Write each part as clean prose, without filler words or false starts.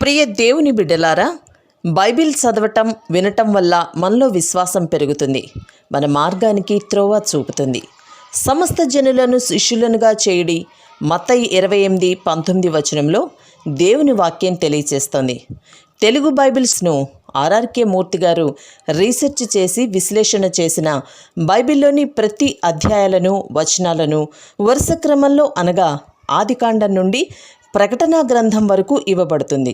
ప్రియ దేవుని బిడ్డలారా, బైబిల్ చదవటం వినటం వల్ల మనలో విశ్వాసం పెరుగుతుంది. మన మార్గానికి త్రోవ చూపుతుంది. సమస్త జనులను శిష్యులనుగా చేయుడి మత్తయి 28:19 వచనంలో దేవుని వాక్యం తెలియచేస్తోంది. తెలుగు బైబిల్స్ను ఆర్ఆర్కే మూర్తి గారు రీసెర్చ్ చేసి విశ్లేషణ చేసిన బైబిల్లోని ప్రతి అధ్యాయాలను వచనాలను వరుస క్రమంలో అనగా ఆదికాండం నుండి ప్రకటనా గ్రంథం వరకు ఇవ్వబడుతుంది.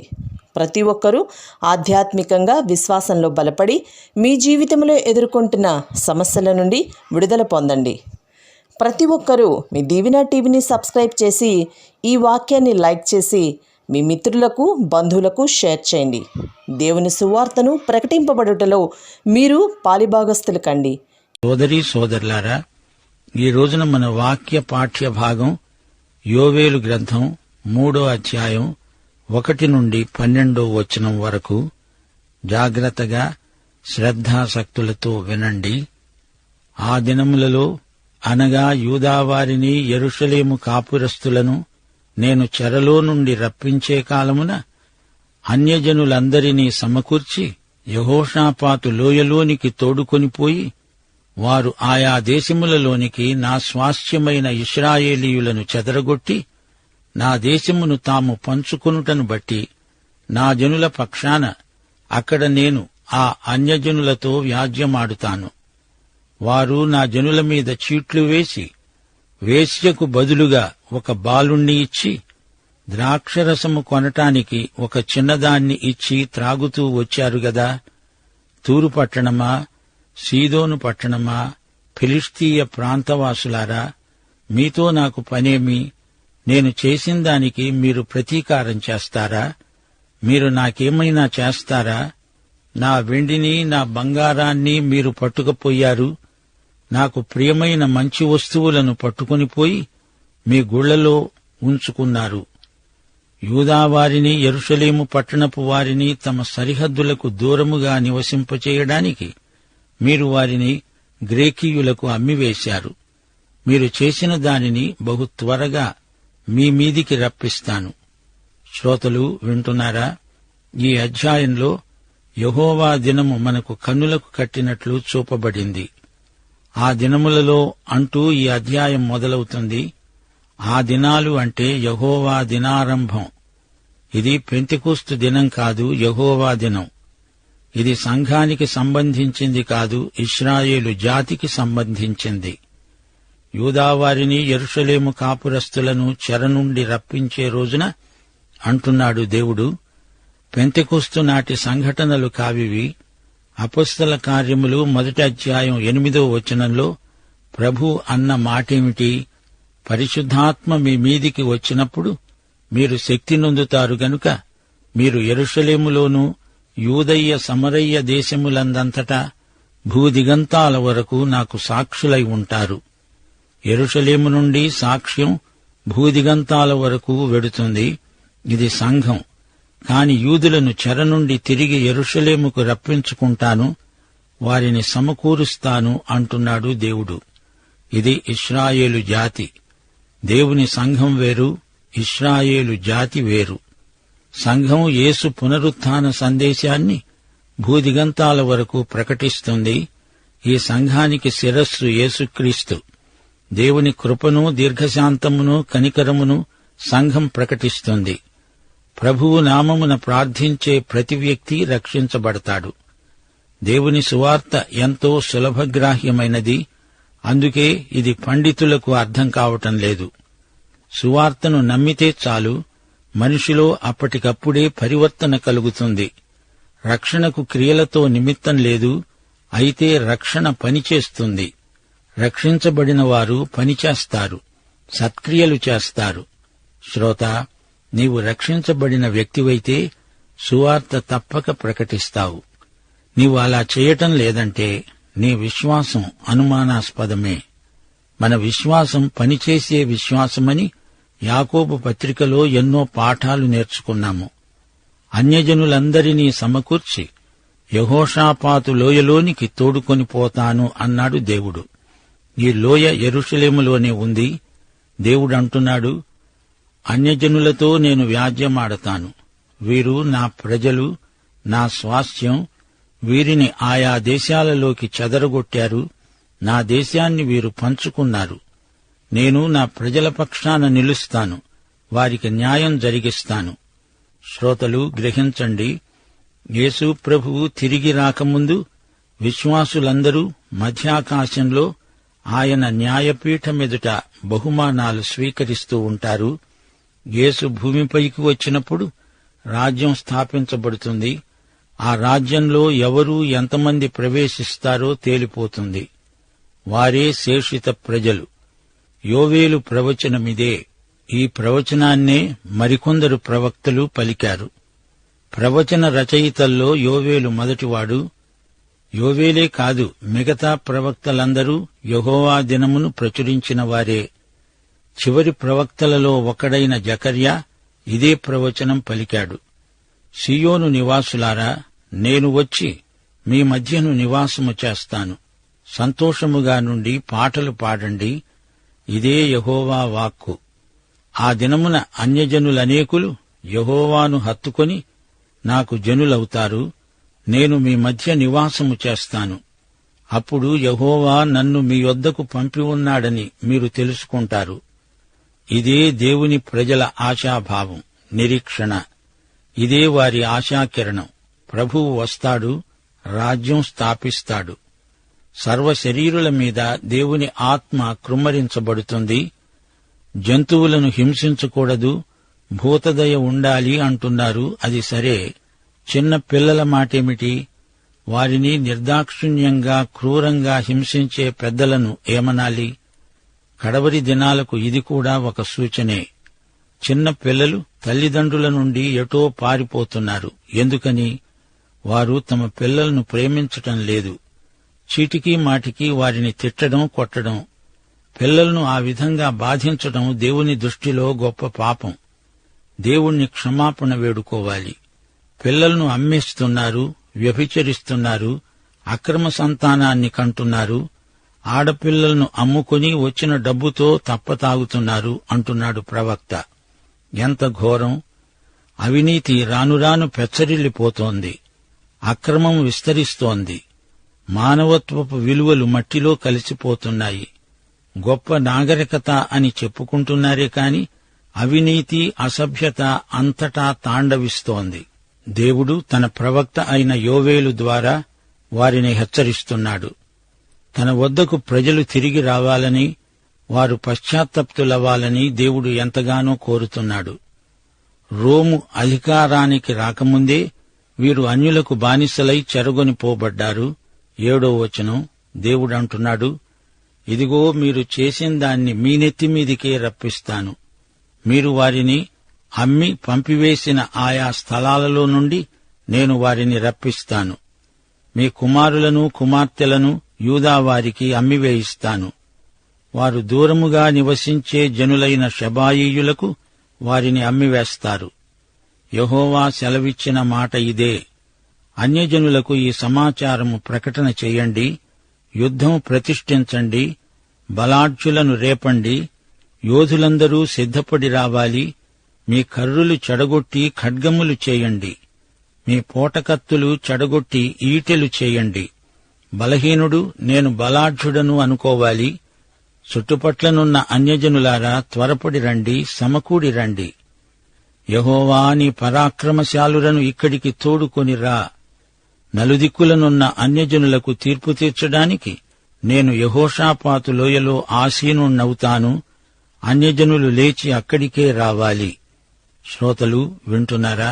ప్రతి ఒక్కరూ ఆధ్యాత్మికంగా విశ్వాసంలో బలపడి మీ జీవితంలో ఎదుర్కొంటున్న సమస్యల నుండి విడుదల పొందండి. ప్రతి ఒక్కరూ మీ దీవెన టీవీని సబ్స్క్రైబ్ చేసి ఈ వాక్యాన్ని లైక్ చేసి మీ మిత్రులకు బంధువులకు షేర్ చేయండి. దేవుని సువార్తను ప్రకటింపబడుటలో మీరు పాలిభాగస్తులు కండి. సోదరీ సోదరులారా, ఈ రోజున మన వాక్య పాఠ్య భాగం యోవేలు గ్రంథం 3వ అధ్యాయం 1 నుండి 12వ వచనం వరకు. జాగ్రత్తగా శ్రద్ధాసక్తులతో వినండి. ఆ దినములలో అనగా యూదావారిని యెరూషలేము కాపురస్తులను నేను చెరలో నుండి రప్పించే కాలమున అన్యజనులందరినీ సమకూర్చి యెహోషాపాతు లోయలోనికి తోడుకొనిపోయి వారు ఆయా దేశములలోనికి నా స్వాస్థ్యమైన ఇశ్రాయేలీయులను చెదరగొట్టి నా దేశమును తాము పంచుకొనుటను బట్టి నా జనుల పక్షాన అక్కడ నేను ఆ అన్యజనులతో వ్యాజ్యమాడుతాను. వారు నా జనుల మీద చీట్లు వేసి వేశ్యకు బదులుగా ఒక బాలుణ్ణి ఇచ్చి ద్రాక్షరసము కొనటానికి ఒక చిన్నదాన్ని ఇచ్చి త్రాగుతూ వచ్చారు గదా. తూరు పట్టణమా, సీదోను పట్టణమా, ఫిలిష్తీయ ప్రాంతవాసులారా, మీతో నాకు పనేమి? నేను చేసిన దానికి మీరు ప్రతీకారం చేస్తారా? మీరు నాకేమైనా చేస్తారా? నా వెండిని నా బంగారాన్ని మీరు పట్టుకుపోయారు. నాకు ప్రియమైన మంచి వస్తువులను పట్టుకునిపోయి మీ గుళ్లలో ఉంచుకున్నారు. యూదావారిని యెరూషలేము పట్టణపు వారిని తమ సరిహద్దులకు దూరముగా నివసింపచేయడానికి మీరు వారిని గ్రేకీయులకు అమ్మివేశారు. మీరు చేసిన దానిని బహు త్వరగా మీ మీదికి రప్పిస్తాను. శ్రోతలు వింటున్నారా? ఈ అధ్యాయంలో యెహోవా దినము మనకు కన్నులకు కట్టినట్లు చూపబడింది. ఆ దినములలో అంటూ ఈ అధ్యాయం మొదలవుతుంది. ఆ దినాలు అంటే యెహోవా దినారంభం. ఇది పెంతెకొస్తు దినం కాదు, యెహోవా దినం. ఇది సంఘానికి సంబంధించింది కాదు, ఇశ్రాయేలు జాతికి సంబంధించింది. యూదావారిని యెరూషలేము కాపురస్తులను చెర నుండి రప్పించే రోజున అంటున్నాడు దేవుడు. పెంతెకొస్తు నాటి సంఘటనలు కావివి. అపొస్తల కార్యములు 1వ అధ్యాయం 8వ వచనంలో ప్రభు అన్న మాటేమిటి? పరిశుద్ధాత్మ మీ మీదికి వచ్చినప్పుడు మీరు శక్తి నొందుతారు గనుక మీరు యెరూషలేములోనూ యూదయ్య సమరయ్య దేశములందంతటా భూదిగంతాల వరకు నాకు సాక్షులై ఉంటారు. యెరూషలేము నుండి సాక్ష్యం భూదిగంతాల వరకు వెడుతుంది. ఇది సంఘం. కాని యూదులను చెర నుండి తిరిగి యెరూషలేముకు రప్పించుకుంటాను, వారిని సమకూరుస్తాను అంటున్నాడు దేవుడు. ఇది ఇశ్రాయేలు జాతి. దేవుని సంఘం వేరు, ఇశ్రాయేలు జాతి వేరు. సంఘం యేసు పునరుత్థాన సందేశాన్ని భూదిగంతాల వరకు ప్రకటిస్తుంది. ఈ సంఘానికి శిరస్సు యేసుక్రీస్తు. దేవుని కృపను, దీర్ఘశాంతమును, కనికరమును సంఘం ప్రకటిస్తుంది. ప్రభువు నామమున ప్రార్థించే ప్రతి వ్యక్తి రక్షించబడతాడు. దేవుని సువార్త ఎంతో సులభగ్రాహ్యమైనది. అందుకే ఇది పండితులకు అర్థం కావటం లేదు. సువార్తను నమ్మితే చాలు, మనిషిలో అప్పటికప్పుడే పరివర్తన కలుగుతుంది. రక్షణకు క్రియలతో నిమిత్తం లేదు, అయితే రక్షణ పనిచేస్తుంది. రక్షించబడిన వారు పనిచేస్తారు, సత్క్రియలు చేస్తారు. శ్రోత, నీవు రక్షించబడిన వ్యక్తివైతే సువార్త తప్పక ప్రకటిస్తావు. నీవు అలా చేయటం లేదంటే నీ విశ్వాసం అనుమానాస్పదమే. మన విశ్వాసం పనిచేసే విశ్వాసమని యాకోబు పత్రికలో ఎన్నో పాఠాలు నేర్చుకున్నాము. అన్యజనులందరినీ సమకూర్చి యెహోషాపాతు లోయలోనికి తోడుకొనిపోతాను అన్నాడు దేవుడు. ఈ లోయ యెరూషలేములోనే ఉంది. దేవుడంటున్నాడు, అన్యజనులతో నేను వ్యాజ్యమాడతాను. వీరు నా ప్రజలు, నా స్వాస్థ్యం. వీరిని ఆయా దేశాలలోకి చెదరగొట్టారు. నా దేశాన్ని వీరు పంచుకున్నారు. నేను నా ప్రజల పక్షాన నిలుస్తాను, వారికి న్యాయం జరిగిస్తాను. శ్రోతలు గ్రహించండి, యేసు ప్రభువు తిరిగి రాకముందు విశ్వాసులందరూ మధ్యాకాశంలో ఆయన న్యాయపీఠమెదుట బహుమానాలు స్వీకరిస్తూ ఉంటారు. యేసు భూమిపైకి వచ్చినప్పుడు రాజ్యం స్థాపించబడుతుంది. ఆ రాజ్యంలో ఎవరు ఎంతమంది ప్రవేశిస్తారో తేలిపోతుంది. వారే శేషిత ప్రజలు. యోవేలు ప్రవచనమిదే. ఈ ప్రవచనాన్నే మరికొందరు ప్రవక్తలు పలికారు. ప్రవచన రచయితల్లో యోవేలు మొదటివాడు. యోవేలే కాదు, మిగతా ప్రవక్తలందరూ యెహోవా దినమును ప్రచురించిన వారే. చివరి ప్రవక్తలలో ఒకడైన జకర్యా ఇదే ప్రవచనం పలికాడు. సీయోను నివాసులారా, నేను వచ్చి మీ మధ్యను నివాసము చేస్తాను. సంతోషముగా నుండి పాటలు పాడండి. ఇదే యెహోవా వాక్కు. ఆ దినమున అన్యజనులనేకులు యెహోవాను హత్తుకొని నాకు జనులవుతారు. నేను మీ మధ్య నివాసము చేస్తాను. అప్పుడు యెహోవా నన్ను మీ యొద్దకు పంపి ఉన్నాడని మీరు తెలుసుకుంటారు. ఇదే దేవుని ప్రజల ఆశాభావం, నిరీక్షణ. ఇదే వారి ఆశాకిరణం. ప్రభువు వస్తాడు, రాజ్యం స్థాపిస్తాడు. సర్వశరీరుల మీద దేవుని ఆత్మ కృమ్మరించబడుతుంది. జంతువులను హింసించకూడదు, భూతదయ ఉండాలి అంటున్నారు. అది సరే, చిన్న పిల్లల మాటేమిటి? వారిని నిర్దాక్షిణ్యంగా క్రూరంగా హింసించే పెద్దలను ఏమనాలి? కడవరి దినాలకు ఇది కూడా ఒక సూచనే. చిన్న పిల్లలు తల్లిదండ్రుల నుండి ఎటో పారిపోతున్నారు. ఎందుకని? వారు తమ పిల్లలను ప్రేమించటం లేదు. చీటికి మాటికి వారిని తిట్టడం, కొట్టడం. పిల్లలను ఆ విధంగా బాధించడం దేవుని దృష్టిలో గొప్ప పాపం. దేవుణ్ణి క్షమాపణ వేడుకోవాలి. పిల్లలను అమ్మేస్తున్నారు, వ్యభిచరిస్తున్నారు, అక్రమ సంతానాన్ని కంటున్నారు, ఆడపిల్లలను అమ్ముకుని వచ్చిన డబ్బుతో తప్పతాగుతున్నారు అంటున్నాడు ప్రవక్త. ఎంత ఘోరం! అవినీతి రానురాను పెచ్చరిల్లిపోతోంది. అక్రమం విస్తరిస్తోంది. మానవత్వపు విలువలు మట్టిలో కలిసిపోతున్నాయి. గొప్ప నాగరికత అని చెప్పుకుంటున్నారే కాని అవినీతి, అసభ్యత అంతటా తాండవిస్తోంది. దేవుడు తన ప్రవక్త అయిన యోవేలు ద్వారా వారిని హెచ్చరిస్తున్నాడు. తన వద్దకు ప్రజలు తిరిగి రావాలని, వారు పశ్చాత్తప్తులవ్వాలని దేవుడు ఎంతగానో కోరుతున్నాడు. రోము అధికారానికి రాకముందే వీరు అన్యులకు బానిసలై చెరగొనిపోబడ్డారు. 7వ వచనం దేవుడంటున్నాడు, ఇదిగో మీరు చేసిందాన్ని మీ నెత్తిమీదికే రప్పిస్తాను. మీరు వారిని అమ్మి పంపివేసిన ఆయా స్థలాలలో నుండి నేను వారిని రప్పిస్తాను. మీ కుమారులను కుమార్తెలను యూదావారికి అమ్మివేయిస్తాను. వారు దూరముగా నివసించే జనులైన షెబాయీయులకు వారిని అమ్మివేస్తారు. యెహోవా సెలవిచ్చిన మాట ఇదే. అన్యజనులకు ఈ సమాచారము ప్రకటన చెయ్యండి. యుద్ధం ప్రతిష్ఠించండి. బలాఢ్యులను రేపండి. యోధులందరూ సిద్ధపడి రావాలి. మీ కర్రులు చెడగొట్టి ఖడ్గములు చేయండి. మీ పోటకత్తులు చెడగొట్టి ఈటెలు చేయండి. బలహీనుడు నేను బలాఢ్యుడను అనుకోవాలి. చుట్టుపట్లనున్న అన్యజనులారా, త్వరపడి రండి, సమకూడి రండి. యెహోవా నీ పరాక్రమశాలులను ఇక్కడికి తోడుకొని రా. నలుదిక్కులనున్న అన్యజనులకు తీర్పు తీర్చడానికి నేను యెహోషాపాతు లోయలో ఆసీనుణ్ణవుతాను. అన్యజనులు లేచి అక్కడికే రావాలి. శ్రోతలు వింటున్నారా?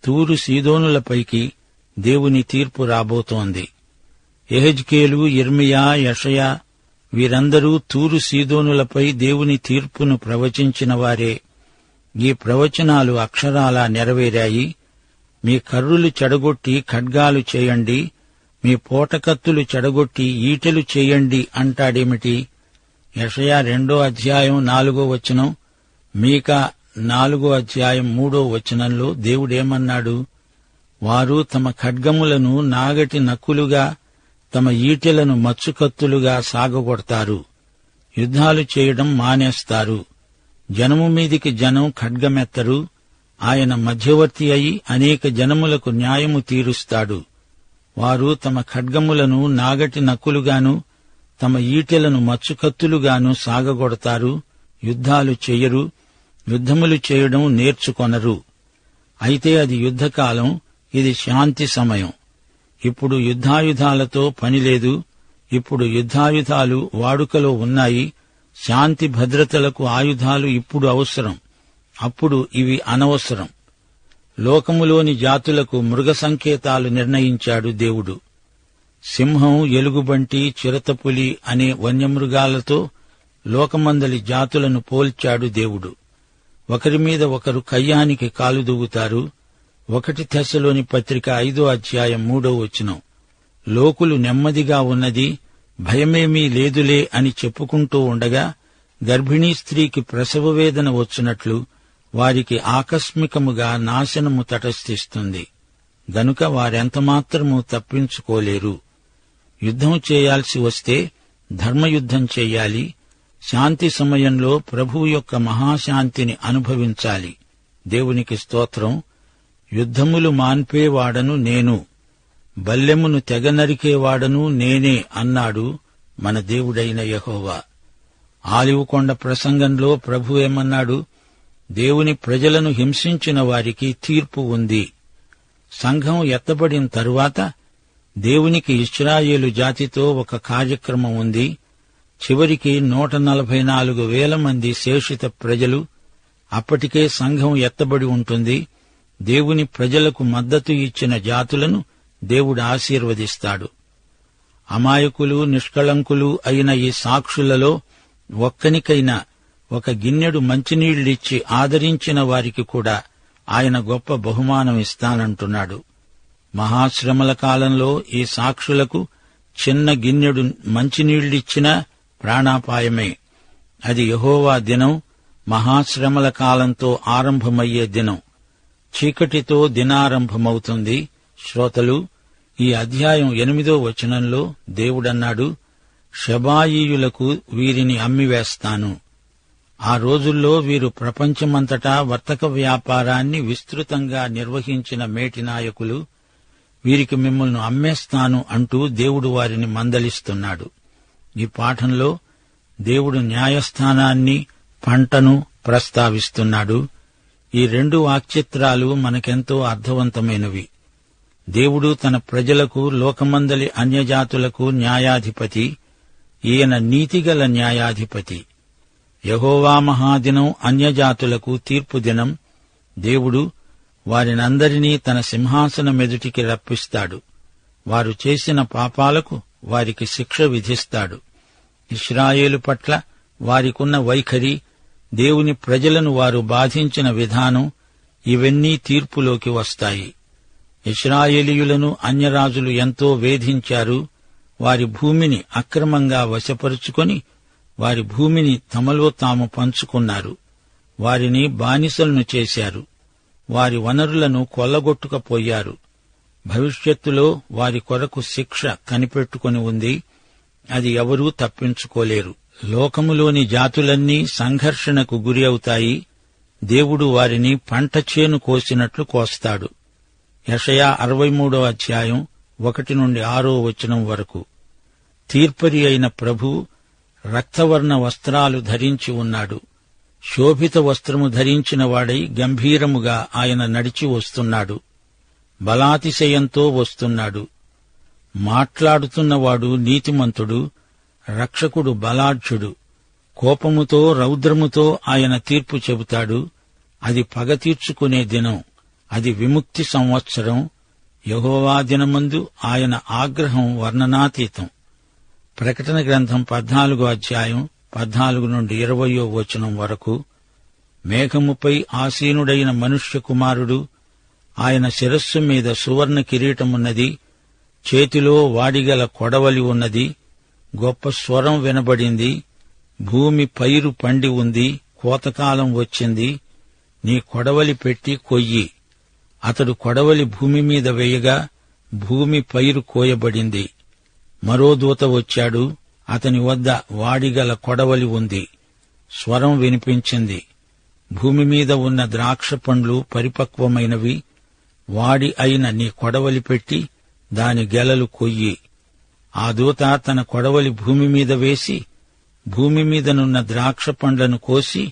తూరు సీదోనులపైకి దేవుని తీర్పు రాబోతోంది. యెహెజ్కేలు, యిర్మీయా, యెషయా వీరందరూ తూరు సీదోనులపై దేవుని తీర్పును ప్రవచించిన వారే. ఈ ప్రవచనాలు అక్షరాలా నెరవేరాయి. మీ కర్రులు చెడగొట్టి ఖడ్గాలు చేయండి, మీ పోటకత్తులు చెడగొట్టి ఈటెలు చేయండి అంటాడేమిటి? యెషయా 2వ అధ్యాయం 4వ వచనం, మీకా 4వ అధ్యాయం 3వ వచనంలో దేవుడేమన్నాడు? వారు తమ ఖడ్గములను నాగటి నక్కులుగా, తమ ఈటెలను మచ్చుకత్తులుగా సాగగొడతారు. యుద్ధాలు చేయడం మానేస్తారు. జనము మీదికి జనం ఖడ్గమెత్తరు. ఆయన మధ్యవర్తి అయి అనేక జనములకు న్యాయము తీరుస్తాడు. వారు తమ ఖడ్గములను నాగటి నక్కులుగాను తమ ఈటెలను మచ్చుకత్తులుగాను సాగగొడతారు. యుద్ధాలు చెయ్యరు, యుద్ధములు చేయడం నేర్చుకొనరు. అయితే అది యుద్ధకాలం, ఇది శాంతి సమయం. ఇప్పుడు యుద్ధాయుధాలతో పనిలేదు. ఇప్పుడు యుద్ధాయుధాలు వాడుకలో ఉన్నాయి. శాంతి భద్రతలకు ఆయుధాలు ఇప్పుడు అవసరం. అప్పుడు ఇవి అనవసరం. లోకములోని జాతులకు మృగ సంకేతాలు నిర్ణయించాడు దేవుడు. సింహం, ఎలుగుబంటి, చిరతపులి అనే వన్యమృగాలతో లోకమందలి జాతులను పోల్చాడు దేవుడు. ఒకరి మీద ఒకరు కయ్యానికి కాలుదూగుతారు. 1 తెస్సలోని పత్రిక 5వ అధ్యాయం 3వ వచనం. లోకులు నెమ్మదిగా ఉన్నది, భయమేమీ లేదులే అని చెప్పుకుంటూ ఉండగా గర్భిణీ స్త్రీకి ప్రసవ వేదన వచ్చినట్లు వారికి ఆకస్మికముగా నాశనము తటస్థిస్తుంది. గనుక వారెంతమాత్రమూ తప్పించుకోలేరు. యుద్ధం చేయాల్సి వస్తే ధర్మయుద్ధం చెయ్యాలి. శాంతి సమయంలో ప్రభువు యొక్క మహాశాంతిని అనుభవించాలి. దేవునికి స్తోత్రం. యుద్ధములు మాన్పేవాడను నేను, బల్లెమును తెగనరికేవాడను నేనే అన్నాడు మన దేవుడైన యెహోవా. ఆలివకొండ ప్రసంగంలో ప్రభు ఏమన్నాడు? దేవుని ప్రజలను హింసించిన వారికి తీర్పు ఉంది. సంఘం ఎత్తబడిన తరువాత దేవునికి ఇశ్రాయేలు జాతితో ఒక కార్యక్రమం ఉంది. చివరికి 144,000 మంది శేషిత ప్రజలు. అప్పటికే సంఘం ఎత్తబడి ఉంటుంది. దేవుని ప్రజలకు మద్దతు ఇచ్చిన జాతులను దేవుడు ఆశీర్వదిస్తాడు. అమాయకులు, నిష్కళంకులు అయిన ఈ సాక్షులలో ఒక్కనికైనా ఒక గిన్నెడు మంచినీళ్లిచ్చి ఆదరించిన వారికి కూడా ఆయన గొప్ప బహుమానం ఇస్తానంటున్నాడు. మహాశ్రమల కాలంలో ఈ సాక్షులకు చిన్న గిన్నెడు మంచినీళ్లిచ్చినా ప్రాణాపాయమే. అది యెహోవా దినం, మహాశ్రమల కాలంతో ఆరంభమయ్యే దినం. చీకటితో దినారంభమవుతుంది. శ్రోతలు, ఈ అధ్యాయం 8వ వచనంలో దేవుడన్నాడు, షెబాయీయులకు వీరిని అమ్మివేస్తాను. ఆ రోజుల్లో వీరు ప్రపంచమంతటా వర్తక వ్యాపారాన్ని విస్తృతంగా నిర్వహించిన మేటి నాయకులు. వీరికి మిమ్మల్ని అమ్మేస్తాను అంటూ దేవుడు వారిని మందలిస్తున్నాడు. ఈ పాఠంలో దేవుడు న్యాయస్థానాన్ని, పంటను ప్రస్తావిస్తున్నాడు. ఈ 2 వాక్చిత్రాలు మనకెంతో అర్థవంతమైనవి. దేవుడు తన ప్రజలకు, లోకమందలి అన్యజాతులకు న్యాయాధిపతి. ఈయన నీతిగల న్యాయాధిపతి. యెహోవా మహాదినం అన్యజాతులకు తీర్పు దినం. దేవుడు వారినందరినీ తన సింహాసనమెదుటికి రప్పిస్తాడు. వారు చేసిన పాపాలకు వారికి శిక్ష విధిస్తాడు. ఇశ్రాయేలు పట్ల వారికున్న వైఖరి, దేవుని ప్రజలను వారు బాధించిన విధానం, ఇవన్నీ తీర్పులోకి వస్తాయి. ఇశ్రాయేలీయులను అన్యరాజులు ఎంతో వేధించారు. వారి భూమిని అక్రమంగా వశపరుచుకొని వారి భూమిని తమలో తాము పంచుకున్నారు. వారిని బానిసలను చేశారు. వారి వనరులను కొల్లగొట్టుకపోయారు. భవిష్యత్తులో వారి కొరకు శిక్ష కనిపెట్టుకుని ఉంది. అది ఎవరూ తప్పించుకోలేరు. లోకములోని జాతులన్నీ సంఘర్షణకు గురి అవుతాయి. దేవుడు వారిని పంట చేను కోసినట్లు కోస్తాడు. యెషయా 63వ అధ్యాయం 1 నుండి 6వ వచనం వరకు. తీర్పరి అయిన ప్రభువు రక్తవర్ణ వస్త్రాలు ధరించి ఉన్నాడు. శోభిత వస్త్రము ధరించిన వాడై గంభీరముగా ఆయన నడిచి వస్తున్నాడు. బలాతిశయంతో వస్తున్నాడు. మాట్లాడుతున్నవాడు నీతిమంతుడు, రక్షకుడు బలాఢ్యుడు. కోపముతో, రౌద్రముతో ఆయన తీర్పు చెబుతాడు. అది పగ తీర్చుకునే దినం. అది విముక్తి సంవత్సరం. యెహోవా దినమందు ఆయన ఆగ్రహం వర్ణనాతీతం. ప్రకటన గ్రంథం 14వ అధ్యాయం 14 నుండి 20వ వచనం వరకు. మేఘముపై ఆసీనుడైన మనుష్య కుమారుడు. ఆయన శిరస్సు మీద సువర్ణ కిరీటమున్నది. చేతిలో వాడిగల కొడవలి ఉన్నది. గొప్ప స్వరం వినబడింది. భూమి పైరు పండి ఉంది. కోతకాలం వచ్చింది. నీ కొడవలి పెట్టి కొయ్యి. అతడు కొడవలి భూమి మీద వేయగా భూమి పైరు కోయబడింది. మరో దూత వచ్చాడు. అతని వద్ద వాడిగల కొడవలి ఉంది. స్వరం వినిపించింది. భూమి మీద ఉన్న ద్రాక్ష పండ్లు పరిపక్వమైనవి, వాడి అయిన నీ కొడవలి పెట్టి దాని గెలలు కొయ్యి. ఆ దూత తన కొడవలి భూమి మీద వేసి భూమి మీదనున్న ద్రాక్ష పండ్లను కోసి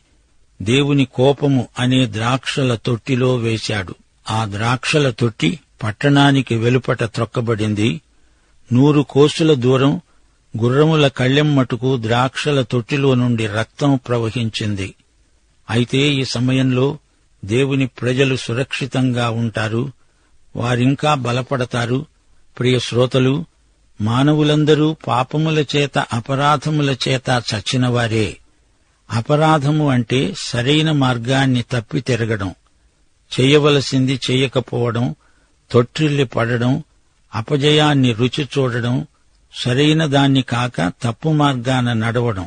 దేవుని కోపము అనే ద్రాక్షల తొట్టిలో వేశాడు. ఆ ద్రాక్షల తొట్టి పట్టణానికి వెలుపట త్రొక్కబడింది. 100 కోసుల దూరం గుర్రముల కళ్ళెం మటుకు ద్రాక్షల తొట్టిలో నుండి రక్తం ప్రవహించింది. అయితే ఈ సమయంలో దేవుని ప్రజలు సురక్షితంగా ఉంటారు, వారింకా బలపడతారు. ప్రియ శ్రోతలు, మానవులందరూ పాపముల చేత అపరాధముల చేత చచ్చినవారే. అపరాధము అంటే సరైన మార్గాన్ని తప్పి తిరగడం, చెయ్యవలసింది చెయ్యకపోవడం, తొట్టిల్లి పడడం, అపజయాన్ని రుచి చూడడం, సరైన దాన్ని కాక తప్పు మార్గాన నడవడం,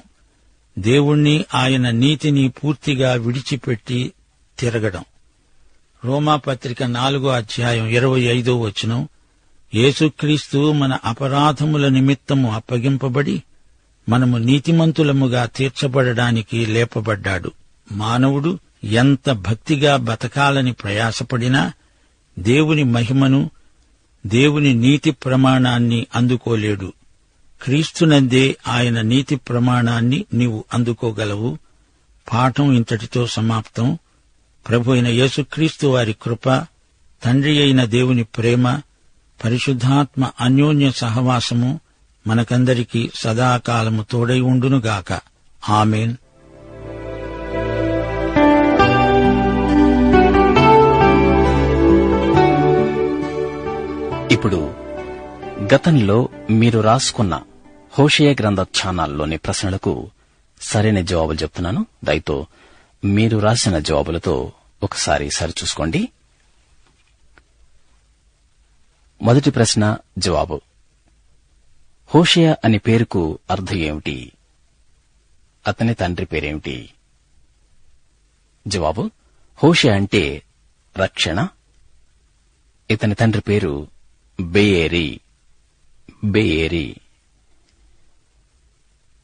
దేవుణ్ణి ఆయన నీతిని పూర్తిగా విడిచిపెట్టి తిరగడం. రోమాపత్రిక 4:25 యేసుక్రీస్తు మన అపరాధముల నిమిత్తము అప్పగింపబడి మనము నీతిమంతులముగా తీర్చబడడానికి లేపబడ్డాడు. మానవుడు ఎంత భక్తిగా బతకాలని ప్రయాసపడినా దేవుని మహిమను, దేవుని నీతి ప్రమాణాన్ని అందుకోలేడు. క్రీస్తునందే ఆయన నీతి ప్రమాణాన్ని నీవు అందుకోగలవు. పాఠం ఇంతటితో సమాప్తం. ప్రభు అయిన యేసుక్రీస్తు వారి కృప, తండ్రి అయిన దేవుని ప్రేమ, పరిశుద్ధాత్మ అన్యోన్య సహవాసము మనకందరికీ సదాకాలము తోడై ఉండునుగాక. ఆమేన్. ఇప్పుడు గతంలో మీరు రాసుకున్న హోషేయ గ్రంథ ఛానల్లోని ప్రశ్నలకు సరైన జవాబులు చెప్తున్నాను. దయతో మీరు రాసిన జవాబులతో ఒకసారి సరిచూసుకోండి. మొదటి ప్రశ్న జవాబు: హోషేయ అనే పేరుకు అర్థం ఏమిటి? అతని తండ్రి పేరేమిటి? జవాబు: హోషేయ అంటే రక్షణ. ఇతని తండ్రి పేరు బెయేరి.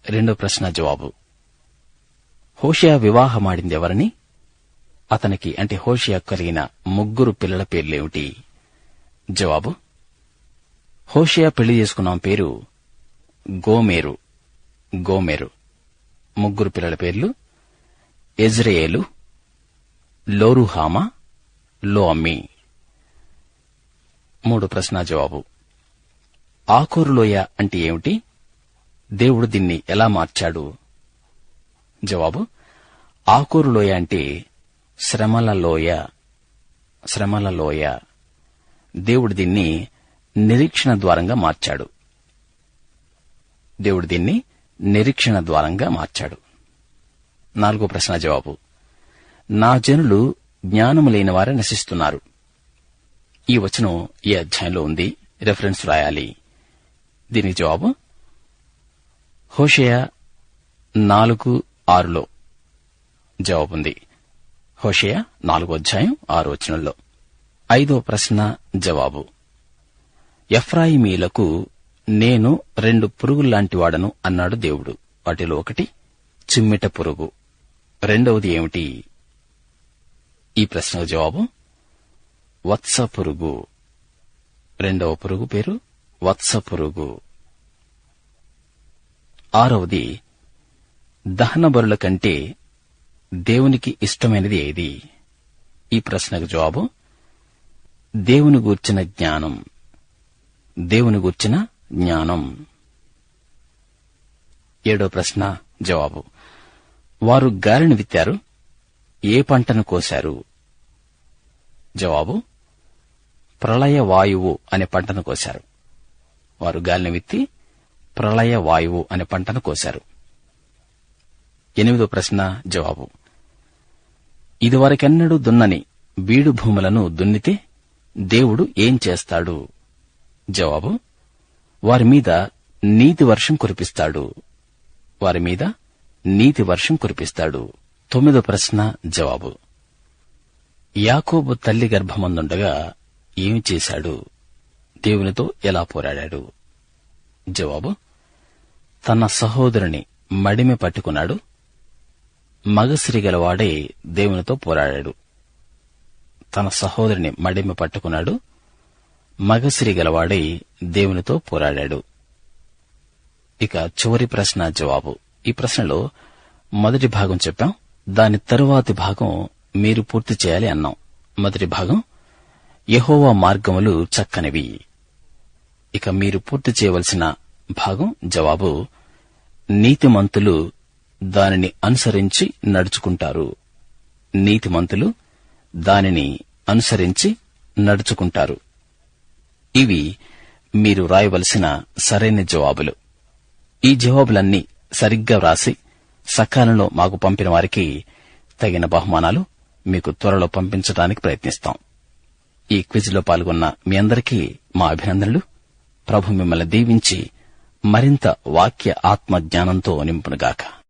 రెండో ప్రశ్న జవాబు: హోషేయ వివాహమాడింది ఎవరని? అతనికి అంటే హోషేయ కలిగిన 3 పిల్లల పేర్లేమిటి? జవాబు: హోషేయ పెళ్లి చేసుకున్న పేరు గోమెరు. 3 పిల్లల పేర్లు ఎజ్రెయేలు, లోరుహామా, లోఅమ్మి. మూడో ప్రశ్న జవాబు: ఆకోరు లోయ అంటే ఏమిటి? దేవుడు దీన్ని ఎలా మార్చాడు? జవాబు: ఆకోరు లోయ అంటే శ్రమల లోయ. దేవుడు దీన్ని నిరీక్షణ ద్వారంగా మార్చాడు. నాలుగో ప్రశ్న జవాబు: నా జనులు జ్ఞానము లేని వారే నశిస్తున్నారు. ఈ వచనం ఈ అధ్యాయంలో ఉంది. రెఫరెన్స్ రాయాలి. దీనికి జవాబు హోషేయ 4:6 జవాబుంది. హోషేయ 4:6 ఐదో ప్రశ్న జవాబు: ఎఫ్రాయిమీలకు నేను 2 పురుగుల్లాంటివాడను అన్నాడు దేవుడు. వాటిలో ఒకటి చిమ్మెట పురుగు. రెండవది ఏమిటి? ఈ ప్రశ్నకు జవాబు వత్స పురుగు. రెండవ పురుగు పేరు వత్స పురుగు. ఆరవది దహన బలుల కంటే దేవునికి ఇష్టమైనది ఏది? ఈ ప్రశ్నకు జవాబు దేవుని గూర్చిన జ్ఞానం. ఏడో ప్రశ్న జవాబు: వారు గాలిని విత్తారు, ఏ పంటను కోశారు? జవాబు ప్రళయ వాయువు అనే పంటను కోశారు. వారు గాలిని విత్తి ప్రళయ వాయువు అనే పంటను కోశారు. ఎనిమిదో ప్రశ్న జవాబు: ఇదివరకెన్నడూ దున్నని బీడు భూములను దున్నితే దేవుడు ఏం చేస్తాడు? జవాబు వారి మీద నీతి వర్షం కురిపిస్తాడు. తొమ్మిదో ప్రశ్న జవాబు: యాకోబు తల్లి గర్భమందుండగా ఏమి చేశాడు? దేవునితో ఎలా పోరాడాడు? జవాబు తన సహోదరుని మడిమె పట్టుకున్నాడు. మగసిరి గలవాడే దేవునితో పోరాడాడు. తన సహోదరుని మడిమ పట్టుకున్నాడు. మగసిరి గలవాడే దేవునితో పోరాడాడు. ఇక చివరి ప్రశ్న జవాబు. ఈ ప్రశ్నలో మొదటి భాగం చెప్పాం, దాని తరువాతి భాగం మీరు పూర్తి చేయాలి అన్నాం. మొదటి భాగం యెహోవా మార్గములు చక్కనివి. ఇక మీరు పూర్తి చేయవలసిన భాగం జవాబు, నీతిమంతులు దానిని అనుసరించి నడుచుకుంటారు. నీతిమంతులు దానిని అనుసరించి నడుచుకుంటారు. ఇవి మీరు రాయవలసిన సరైన జవాబులు. ఈ జవాబులన్నీ సరిగ్గా వ్రాసి సకాలంలో మాకు పంపిన వారికి తగిన బహుమానాలు మీకు త్వరలో పంపించడానికి ప్రయత్నిస్తాం. ఈ క్విజ్లో పాల్గొన్న మీ అందరికీ మా అభినందనలు. ప్రభు మిమ్మల్ని దీవించి మరింత వాక్య ఆత్మ జ్ఞానంతో నింపునుగాక.